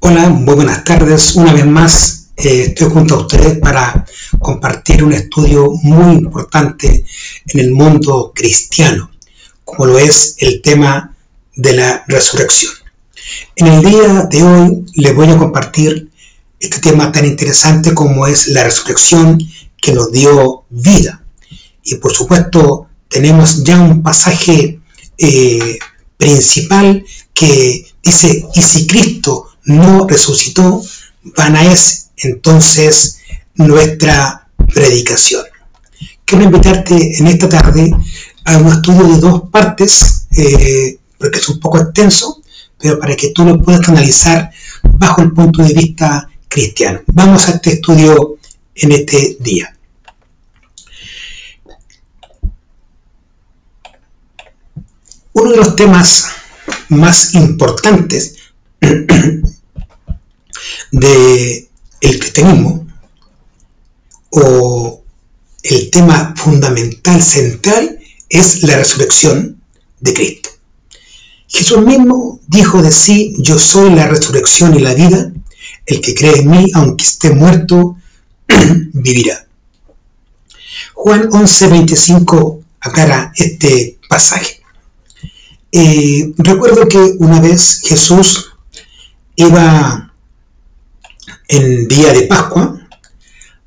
Hola, muy buenas tardes. Una vez más estoy junto a ustedes para compartir un estudio muy importante en el mundo cristiano, como lo es el tema de la resurrección. En el día de hoy les voy a compartir este tema tan interesante como es la resurrección que nos dio vida. Y por supuesto tenemos ya un pasaje principal que dice: y si Cristo no resucitó, vana es entonces nuestra predicación. Quiero invitarte en esta tarde a un estudio de dos partes, porque es un poco extenso, pero para que tú lo puedas analizar bajo el punto de vista cristiano. Vamos a este estudio en este día. Uno de los temas más importantes del cristianismo, o el tema fundamental, central, es la resurrección de Cristo. Jesús mismo dijo de sí: yo soy la resurrección y la vida, el que cree en mí, aunque esté muerto, vivirá. Juan 11:25 aclara este pasaje. Recuerdo que una vez Jesús iba en día de Pascua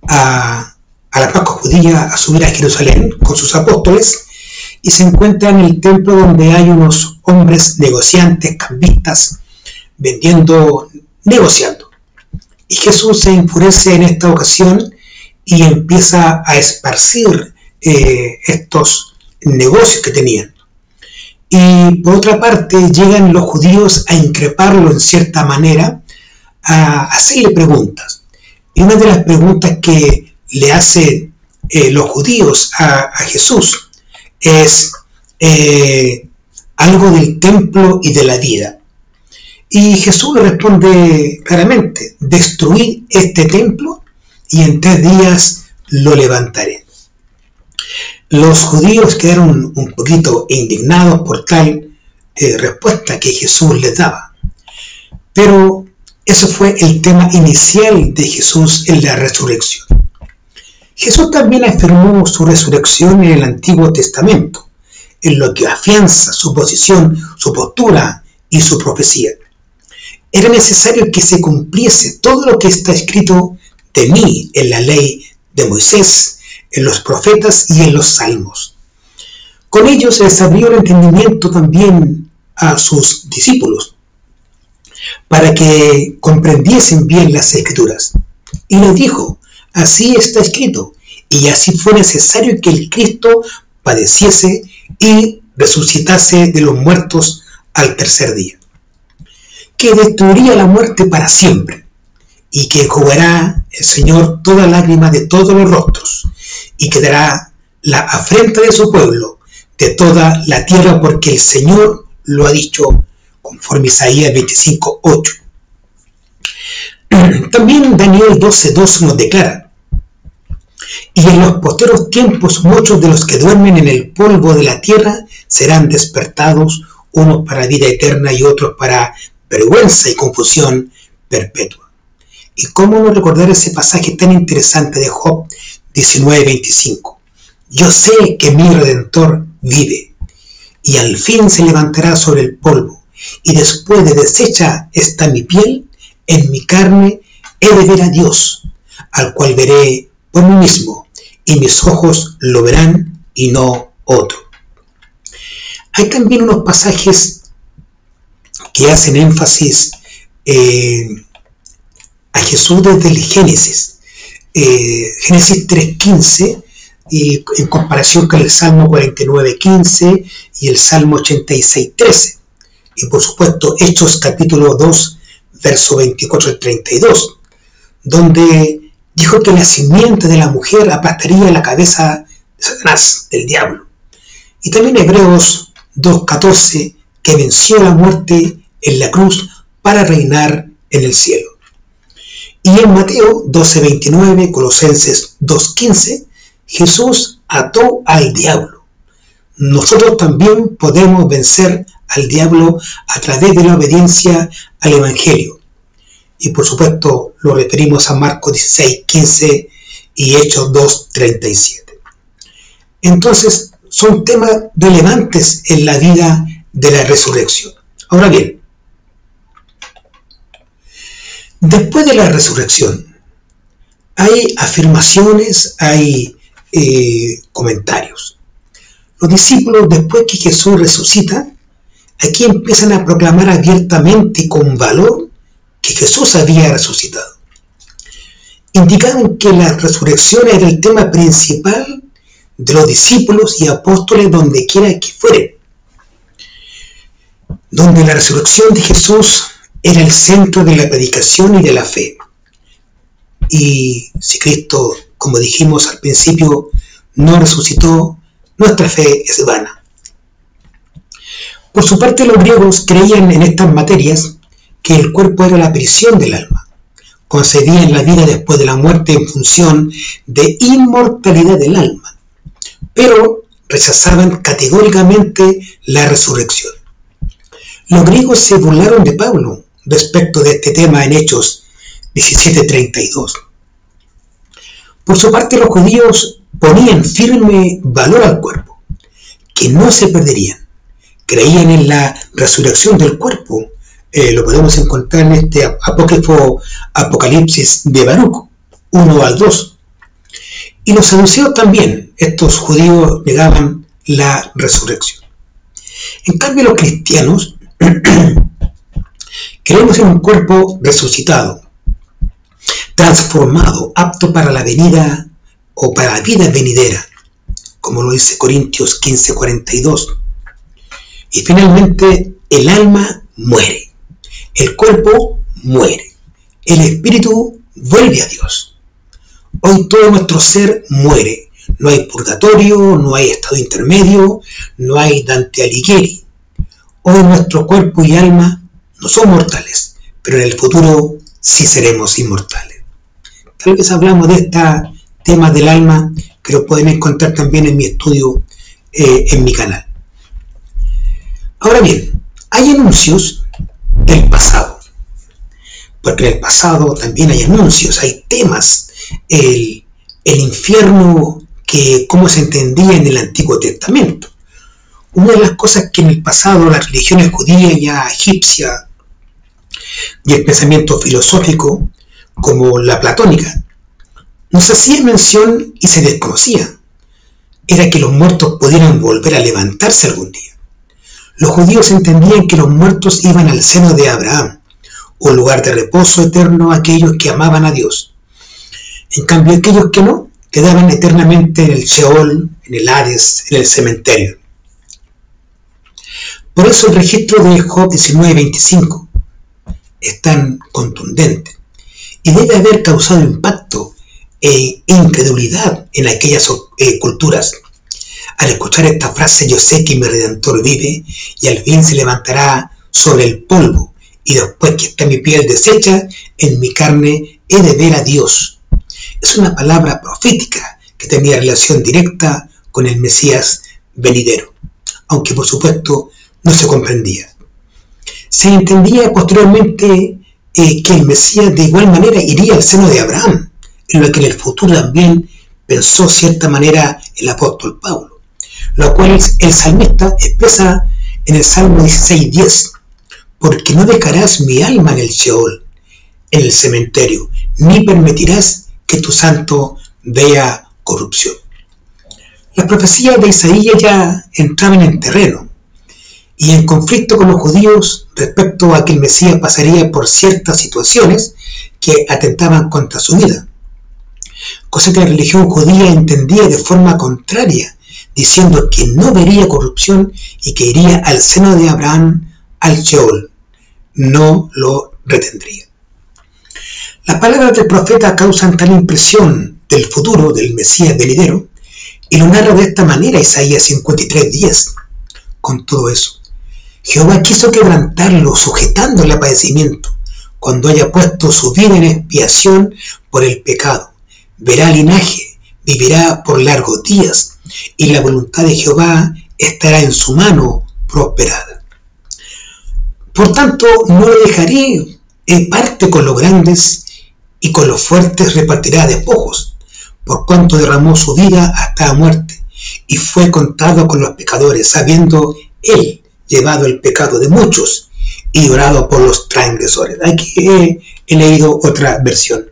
a la Pascua judía a subir a Jerusalén con sus apóstoles, y se encuentra en el templo donde hay unos hombres negociantes, cambistas, negociando. Y Jesús se enfurece en esta ocasión y empieza a esparcir estos negocios que tenían. Y por otra parte llegan los judíos a increparlo en cierta manera, a hacerle preguntas. Y una de las preguntas que le hacen los judíos a Jesús es algo del templo y de la vida. Y Jesús le responde claramente: destruid este templo y en 3 días lo levantaré. Los judíos quedaron un poquito indignados por tal respuesta que Jesús les daba. Pero eso fue el tema inicial de Jesús en la resurrección. Jesús también afirmó su resurrección en el Antiguo Testamento, en lo que afianza su posición, su postura y su profecía. Era necesario que se cumpliese todo lo que está escrito de mí en la ley de Moisés, en los profetas y en los salmos. Con ellos les abrió el entendimiento también a sus discípulos, para que comprendiesen bien las escrituras. Y les dijo: así está escrito, y así fue necesario que el Cristo padeciese y resucitase de los muertos al 3er día, que destruiría la muerte para siempre, y que enjugará el Señor toda lágrima de todos los rostros, y quedará la afrenta de su pueblo de toda la tierra, porque el Señor lo ha dicho, conforme Isaías 25:8. También Daniel 12:2 nos declara: y en los posteros tiempos muchos de los que duermen en el polvo de la tierra serán despertados, unos para vida eterna y otros para vergüenza y confusión perpetua. Y cómo no recordar ese pasaje tan interesante de Job 19:25. Yo sé que mi Redentor vive, y al fin se levantará sobre el polvo, y después de deshecha está mi piel, en mi carne he de ver a Dios, al cual veré por mí mismo, y mis ojos lo verán y no otro. Hay también unos pasajes que hacen énfasis a Jesús desde el Génesis. Génesis 3:15, y en comparación con el Salmo 49:15 y el Salmo 86:13. Y por supuesto Hechos capítulo 2, verso 24 al 32, donde dijo que la simiente de la mujer aplastaría la cabeza de Satanás, del diablo. Y también Hebreos 2:14, que venció la muerte en la cruz para reinar en el cielo. Y en Mateo 12:29, Colosenses 2:15, Jesús ató al diablo. Nosotros también podemos vencer al diablo a través de la obediencia al Evangelio. y por supuesto lo referimos a Marcos 16:15 y Hechos 2:37. Entonces son temas relevantes en la vida de la resurrección. Ahora bien, después de la resurrección hay afirmaciones, hay comentarios. Los discípulos, después que Jesús resucita, aquí empiezan a proclamar abiertamente y con valor que Jesús había resucitado. Indicaban que la resurrección era el tema principal de los discípulos y apóstoles donde quiera que fueren, donde la resurrección de Jesús era el centro de la predicación y de la fe. Y si Cristo, como dijimos al principio, no resucitó, nuestra fe es vana. Por su parte, los griegos creían en estas materias que el cuerpo era la prisión del alma. Concebían la vida después de la muerte en función de inmortalidad del alma, pero rechazaban categóricamente la resurrección. Los griegos se burlaron de Pablo respecto de este tema en Hechos 17:32. Por su parte, los judíos ponían firme valor al cuerpo, que no se perderían. Creían en la resurrección del cuerpo. Lo podemos encontrar en este apócrifo Apocalipsis de Baruch 1-2. Y los saduceos también, estos judíos negaban la resurrección. En cambio, los cristianos creemos en un cuerpo resucitado, transformado, apto para la venida o para la vida venidera, como lo dice Corintios 15:42. Y finalmente, el alma muere, el cuerpo muere, el espíritu vuelve a Dios. Hoy todo nuestro ser muere. No hay purgatorio, no hay estado intermedio, no hay Dante Alighieri. Hoy nuestro cuerpo y alma no son mortales, pero en el futuro sí seremos inmortales. Tal vez hablamos de este tema del alma, que lo pueden encontrar también en mi estudio, en mi canal. Ahora bien, hay anuncios del pasado, porque en el pasado también hay anuncios, hay temas, el infierno, que cómo se entendía en el Antiguo Testamento. Una de las cosas que en el pasado las religiones judía y egipcia y el pensamiento filosófico, como la platónica, no se hacía mención y se desconocía, era que los muertos pudieran volver a levantarse algún día. Los judíos entendían que los muertos iban al seno de Abraham, un lugar de reposo eterno a aquellos que amaban a Dios. En cambio, aquellos que no, quedaban eternamente en el Sheol, en el Hades, en el cementerio. Por eso el registro de Job 19:25 es tan contundente y debe haber causado impacto e incredulidad en aquellas culturas. Al escuchar esta frase, yo sé que mi Redentor vive y al fin se levantará sobre el polvo, y después que está mi piel deshecha, en mi carne he de ver a Dios. Es una palabra profética que tenía relación directa con el Mesías venidero, aunque por supuesto no se comprendía. Se entendía posteriormente que el Mesías de igual manera iría al seno de Abraham, en lo que en el futuro también pensó cierta manera el apóstol Pablo, lo cual el salmista expresa en el Salmo 16:10, porque no dejarás mi alma en el Sheol, en el cementerio, ni permitirás que tu santo vea corrupción. Las profecías de Isaías ya entraban en terreno y en conflicto con los judíos respecto a que el Mesías pasaría por ciertas situaciones que atentaban contra su vida, cosa que la religión judía entendía de forma contraria, diciendo que no vería corrupción y que iría al seno de Abraham, al Sheol, no lo retendría. Las palabras del profeta causan tal impresión del futuro del Mesías venidero, y lo narra de esta manera Isaías 53:10. Con todo eso, Jehová quiso quebrantarlo, sujetándole a padecimiento, cuando haya puesto su vida en expiación por el pecado. Verá linaje, vivirá por largos días, y la voluntad de Jehová estará en su mano prosperada. Por tanto, no le dejaré parte con los grandes y con los fuertes repartirá despojos, por cuanto derramó su vida hasta la muerte, y fue contado con los pecadores, habiendo él llevado el pecado de muchos y llorado por los transgresores. Aquí he leído otra versión.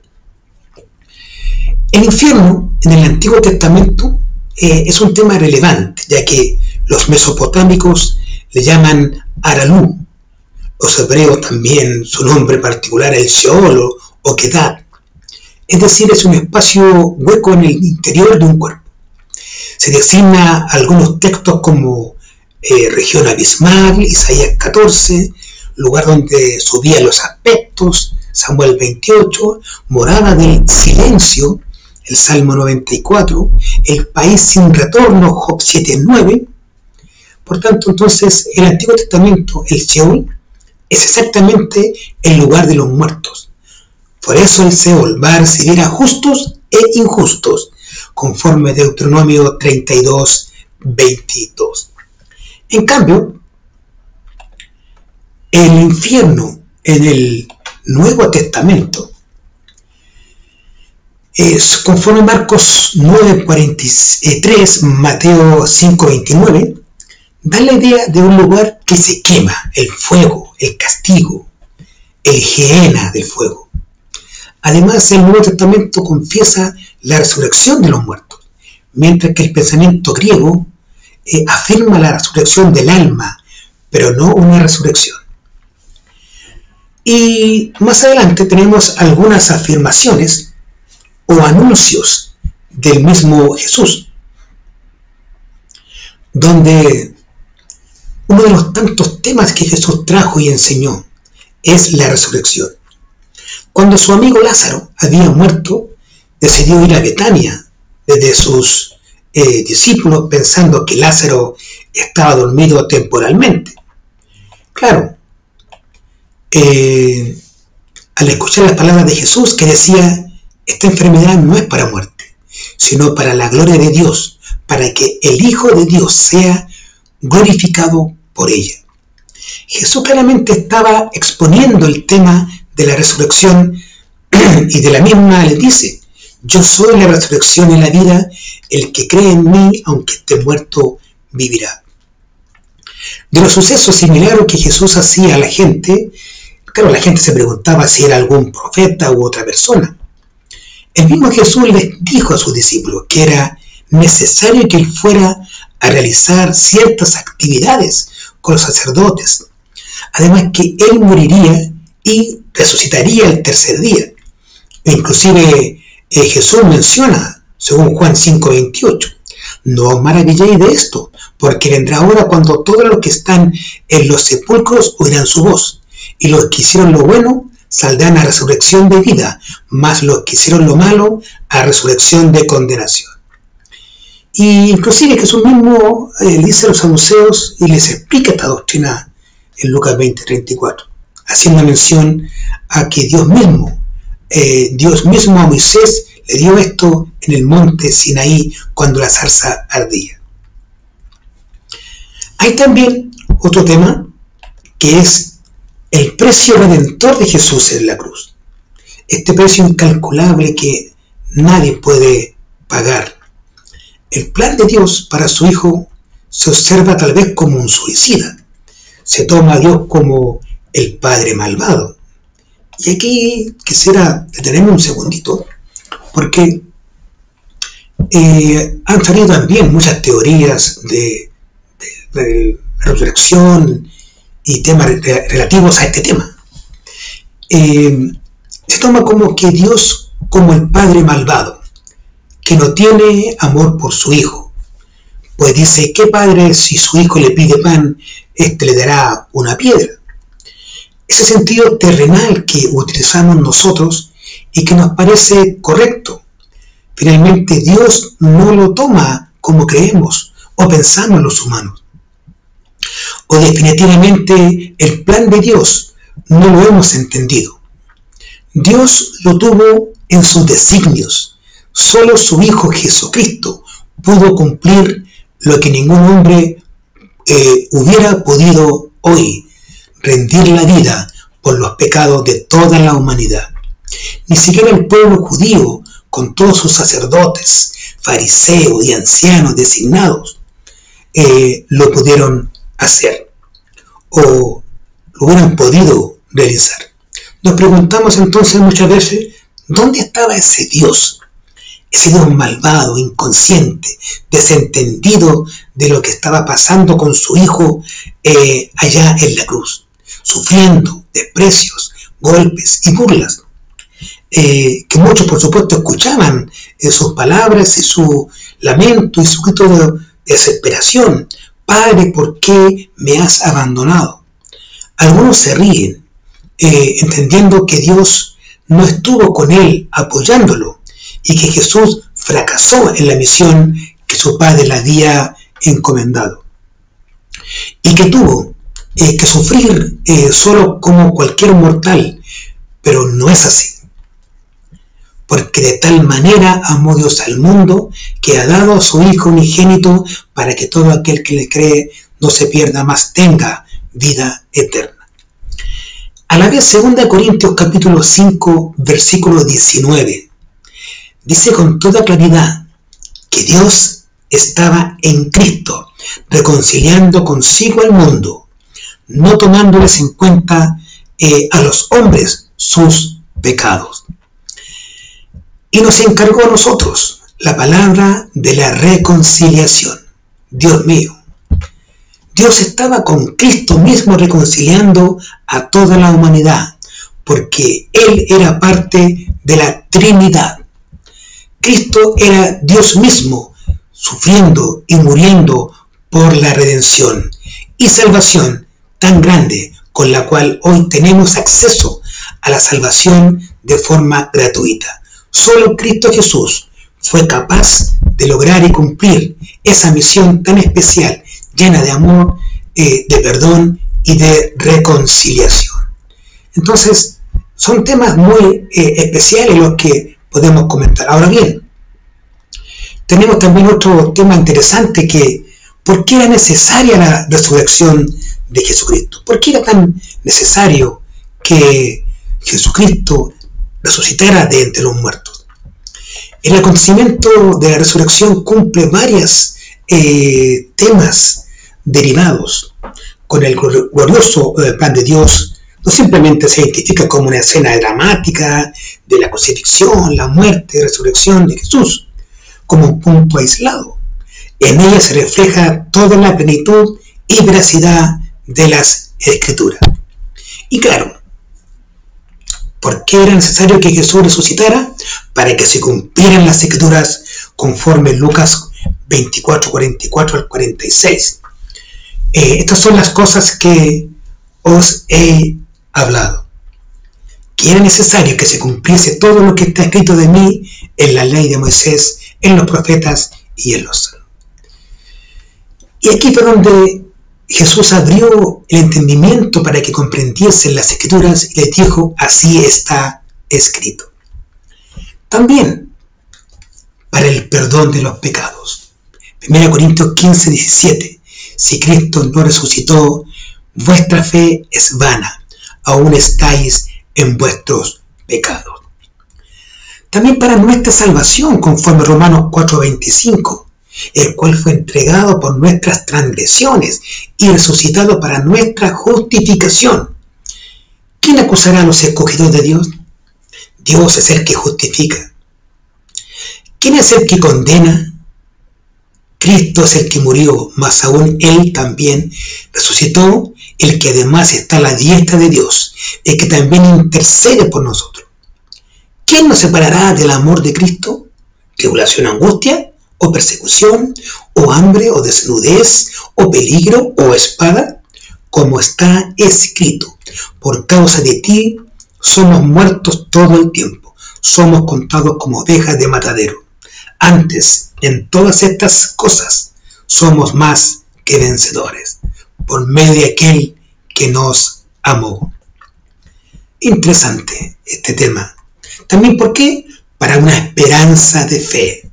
El infierno en el Antiguo Testamento es un tema relevante, ya que los mesopotámicos le llaman Aralú. Los hebreos también, su nombre particular es el Sheol o Kedar. Es decir, es un espacio hueco en el interior de un cuerpo. Se designa algunos textos como región abismal, Isaías 14, lugar donde subían los aspectos, Samuel 28, morada del silencio, el Salmo 94, el país sin retorno, Job 7:9. Por tanto, entonces, el Antiguo Testamento, el Sheol, es exactamente el lugar de los muertos. Por eso el Sheol va a recibir a justos e injustos, conforme Deuteronomio 32:22. En cambio, el infierno en el Nuevo Testamento, conforme Marcos 9:43, Mateo 5:29, da la idea de un lugar que se quema, el fuego, el castigo, el gehenna del fuego. Además, el Nuevo Testamento confiesa la resurrección de los muertos, mientras que el pensamiento griego afirma la resurrección del alma, pero no una resurrección. Y más adelante tenemos algunas afirmaciones o anuncios del mismo Jesús, donde uno de los tantos temas que Jesús trajo y enseñó es la resurrección. Cuando su amigo Lázaro había muerto, decidió ir a Betania desde sus discípulos, pensando que Lázaro estaba dormido temporalmente. Claro, al escuchar las palabras de Jesús que decía: esta enfermedad no es para muerte, sino para la gloria de Dios, para que el Hijo de Dios sea glorificado por ella. Jesús claramente estaba exponiendo el tema de la resurrección y de la misma le dice: yo soy la resurrección y la vida, el que cree en mí, aunque esté muerto, vivirá. De los sucesos similares que Jesús hacía a la gente, claro, la gente se preguntaba si era algún profeta u otra persona. El mismo Jesús les dijo a sus discípulos que era necesario que él fuera a realizar ciertas actividades con los sacerdotes. Además que él moriría y resucitaría el tercer día. Inclusive Jesús menciona, según Juan 5:28, no os maravilléis de esto, porque vendrá hora cuando todos los que están en los sepulcros oirán su voz, y los que hicieron lo bueno saldrán a resurrección de vida, mas los que hicieron lo malo a resurrección de condenación. Y inclusive Jesús mismo dice a los saduceos y les explica esta doctrina en Lucas 20:34, haciendo mención a que Dios mismo a Moisés le dio esto en el monte Sinaí cuando la zarza ardía. Hay también otro tema que es el precio redentor de Jesús en la cruz. Este precio incalculable que nadie puede pagar. El plan de Dios para su Hijo se observa tal vez como un suicida. Se toma a Dios como el Padre malvado. Y aquí quisiera detenerme un segundito, porque han salido también muchas teorías de resurrección y temas relativos a este tema. Se toma como que Dios como el Padre malvado, que no tiene amor por su Hijo. Pues dice: ¿qué padre, si su hijo le pide pan, le dará una piedra? Ese sentido terrenal que utilizamos nosotros y que nos parece correcto, finalmente Dios no lo toma como creemos o pensamos los humanos. O definitivamente el plan de Dios no lo hemos entendido. Dios lo tuvo en sus designios. Solo su Hijo Jesucristo pudo cumplir lo que ningún hombre hubiera podido hoy: rendir la vida por los pecados de toda la humanidad. Ni siquiera el pueblo judío, con todos sus sacerdotes, fariseos y ancianos designados, lo pudieron hacer o lo hubieran podido realizar. Nos preguntamos entonces muchas veces, ¿dónde estaba ese Dios? Ese Dios malvado, inconsciente, desentendido de lo que estaba pasando con su hijo allá en la cruz, sufriendo desprecios, golpes y burlas, que muchos por supuesto escuchaban sus palabras y su lamento y su grito de desesperación. Padre, ¿por qué me has abandonado? Algunos se ríen, entendiendo que Dios no estuvo con él apoyándolo y que Jesús fracasó en la misión que su Padre le había encomendado y que tuvo que sufrir solo como cualquier mortal, pero no es así. Porque de tal manera amó Dios al mundo que ha dado a su Hijo unigénito para que todo aquel que le cree no se pierda, mas tenga vida eterna. A la vez, 2 Corintios capítulo 5, versículo 19, dice con toda claridad que Dios estaba en Cristo, reconciliando consigo al mundo, no tomándoles en cuenta a los hombres sus pecados. Y nos encargó a nosotros la palabra de la reconciliación. Dios mío, Dios estaba con Cristo mismo reconciliando a toda la humanidad, porque Él era parte de la Trinidad. Cristo era Dios mismo, sufriendo y muriendo por la redención y salvación tan grande con la cual hoy tenemos acceso a la salvación de forma gratuita. Solo Cristo Jesús fue capaz de lograr y cumplir esa misión tan especial, llena de amor, de perdón y de reconciliación. Entonces, son temas muy especiales los que podemos comentar. Ahora bien, tenemos también otro tema interesante que, ¿por qué era necesaria la resurrección de Jesucristo? ¿Por qué era tan necesario que Jesucristo resucitara de entre los muertos? El acontecimiento de la resurrección cumple varios temas derivados con el glorioso plan de Dios. No simplemente se identifica como una escena dramática de la crucifixión, la muerte y resurrección de Jesús como un punto aislado. En ella se refleja toda la plenitud y veracidad de las Escrituras. Y claro, ¿por qué era necesario que Jesús resucitara? Para que se cumplieran las Escrituras conforme Lucas 24, 44 al 46. Estas son las cosas que os he hablado. Que era necesario que se cumpliese todo lo que está escrito de mí en la ley de Moisés, en los profetas y en los salmos. Y aquí fue donde Jesús abrió el entendimiento para que comprendiesen las Escrituras y les dijo, así está escrito. También para el perdón de los pecados. 1 Corintios 15, 17. Si Cristo no resucitó, vuestra fe es vana, aún estáis en vuestros pecados. También para nuestra salvación, conforme Romanos 4:25, el cual fue entregado por nuestras transgresiones y resucitado para nuestra justificación. ¿Quién acusará a los escogidos de Dios? Dios es el que justifica. ¿Quién es el que condena? Cristo es el que murió, mas aún Él también resucitó, el que además está a la diestra de Dios, el que también intercede por nosotros. ¿Quién nos separará del amor de Cristo? ¿Tribulación, angustia, o persecución, o hambre, o desnudez, o peligro, o espada? Como está escrito, por causa de ti somos muertos todo el tiempo, somos contados como ovejas de matadero. Antes, en todas estas cosas, somos más que vencedores, por medio de aquel que nos amó. Interesante este tema. También, ¿por qué? Para una esperanza de fe.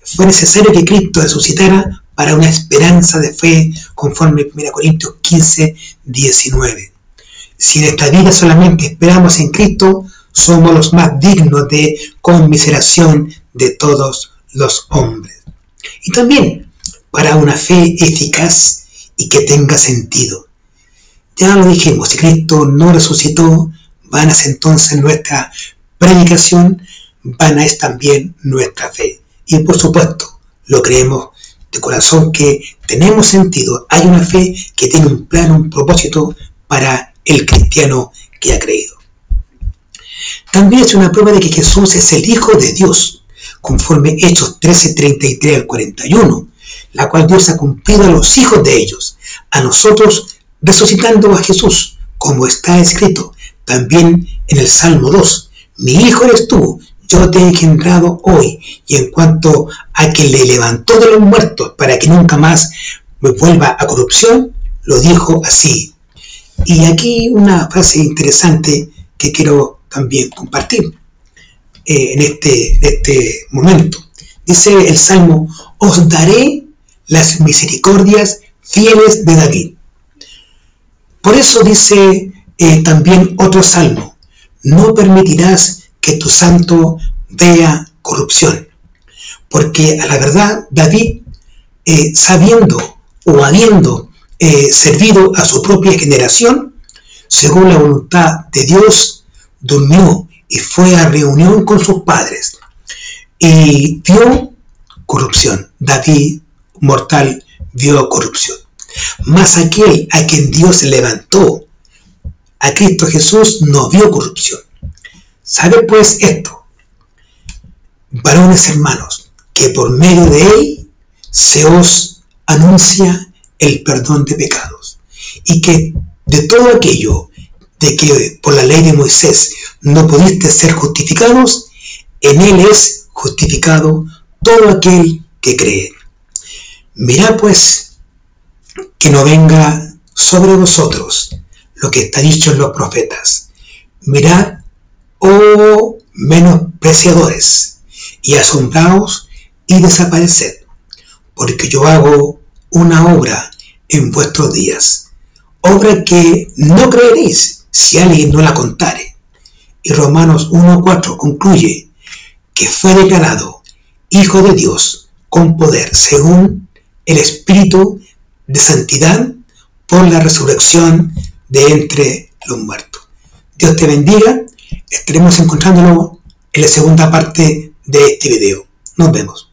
Fue necesario que Cristo resucitara para una esperanza de fe, conforme 1 Corintios 15, 19. Si en esta vida solamente esperamos en Cristo, somos los más dignos de conmiseración de todos los hombres. Y también para una fe eficaz y que tenga sentido. Ya lo dijimos, si Cristo no resucitó, vana es entonces nuestra predicación, vana es también nuestra fe. Y por supuesto, lo creemos de corazón que tenemos sentido. Hay una fe que tiene un plan, un propósito para el cristiano que ha creído. También es una prueba de que Jesús es el Hijo de Dios, conforme Hechos 13:33 al 41, la cual Dios ha cumplido a los hijos de ellos, a nosotros resucitando a Jesús, como está escrito también en el Salmo 2, mi hijo eres tú, yo te he engendrado hoy. Y en cuanto a que le levantó de los muertos para que nunca más me vuelva a corrupción, lo dijo así. Y aquí una frase interesante que quiero también compartir en este momento. Dice el Salmo, os daré las misericordias fieles de David. Por eso dice también otro salmo, no permitirás que tu santo vea corrupción. Porque a la verdad David, sabiendo o habiendo servido a su propia generación, según la voluntad de Dios, durmió y fue a reunión con sus padres y vio corrupción. David, mortal, vio corrupción. Mas aquel a quien Dios levantó, a Cristo Jesús, no vio corrupción. ¿Sabe pues esto, varones hermanos, que por medio de él se os anuncia el perdón de pecados, y que de todo aquello de que por la ley de Moisés no pudiste ser justificados, en él es justificado todo aquel que cree? Mirad pues que no venga sobre vosotros lo que está dicho en los profetas. Mirad, oh menospreciadores, y asombraos y desapareced, porque yo hago una obra en vuestros días, obra que no creeréis si alguien no la contare. Y Romanos 1:4 concluye que fue declarado Hijo de Dios con poder según el Espíritu de santidad por la resurrección de entre los muertos. Dios te bendiga. Estaremos encontrándonos en la segunda parte de este video. Nos vemos.